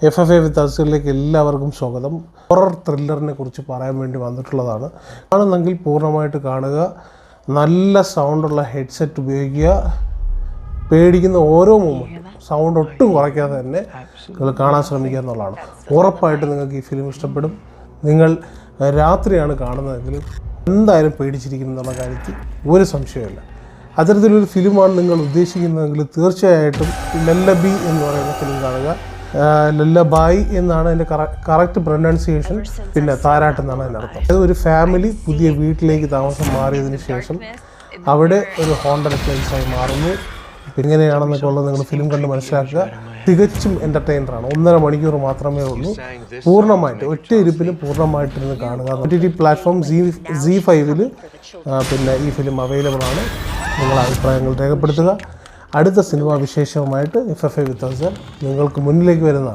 FFA വിത്ത് അസിലേക്ക് എല്ലാവർക്കും സ്വാഗതം. Horror ത്രില്ലറിനെ കുറിച്ച് പറയാൻ വേണ്ടി വന്നിട്ടുള്ളതാണ്. കാണുന്നെങ്കിൽ പൂർണ്ണമായിട്ട് കാണുക, നല്ല സൗണ്ടുള്ള ഹെഡ്സെറ്റ് ഉപയോഗിക്കുക, പേടിക്കുന്ന ഓരോ മൂമെൻറ്റും സൗണ്ട് ഒട്ടും കുറയ്ക്കാതെ തന്നെ നിങ്ങൾ കാണാൻ ശ്രമിക്കുക എന്നുള്ളതാണ്. ഉറപ്പായിട്ട് നിങ്ങൾക്ക് ഈ ഫിലിം ഇഷ്ടപ്പെടും. നിങ്ങൾ രാത്രിയാണ് കാണുന്നതെങ്കിൽ എന്തായാലും പേടിച്ചിരിക്കും എന്നുള്ള കാര്യത്തിൽ ഒരു സംശയമില്ല. അത്തരത്തിലൊരു ഫിലിമാണ് നിങ്ങൾ ഉദ്ദേശിക്കുന്നതെങ്കിൽ തീർച്ചയായിട്ടും ലല്ലബി എന്ന് പറയുന്ന ഫിലിം കാണുക. ലല്ലബായി എന്നാണ് അതിൻ്റെ കറക്റ്റ് പ്രൊനൗൺസിയേഷൻ. പിന്നെ താരാട്ട് എന്നാണ് അതിൻ്റെ അർത്ഥം. അത് ഒരു ഫാമിലി പുതിയ വീട്ടിലേക്ക് താമസം മാറിയതിന് ശേഷം അവിടെ ഒരു ഹോണ്ടഡ് പ്ലേസായി മാറുന്നു. എങ്ങനെയാണെന്നൊക്കെ ഉള്ളത് നിങ്ങൾ ഫിലിം കണ്ട് മനസ്സിലാക്കുക. തികച്ചും എൻ്റർടൈനറാണ്. 1.5 മണിക്കൂർ മാത്രമേ ഉള്ളൂ. പൂർണ്ണമായിട്ട് ഒറ്റ ഇരിപ്പിന് പൂർണ്ണമായിട്ടിരുന്ന് കാണുക. OTT പ്ലാറ്റ്ഫോം ZEE5 പിന്നെ ഈ ഫിലിം അവൈലബിൾ ആണ്. നിങ്ങളുടെ അഭിപ്രായങ്ങൾ രേഖപ്പെടുത്തുക. അടുത്ത സിനിമാ വിശേഷവുമായിട്ട് FFA വിത്ത് നിങ്ങൾക്ക് മുന്നിലേക്ക് വരുന്നതാണ്.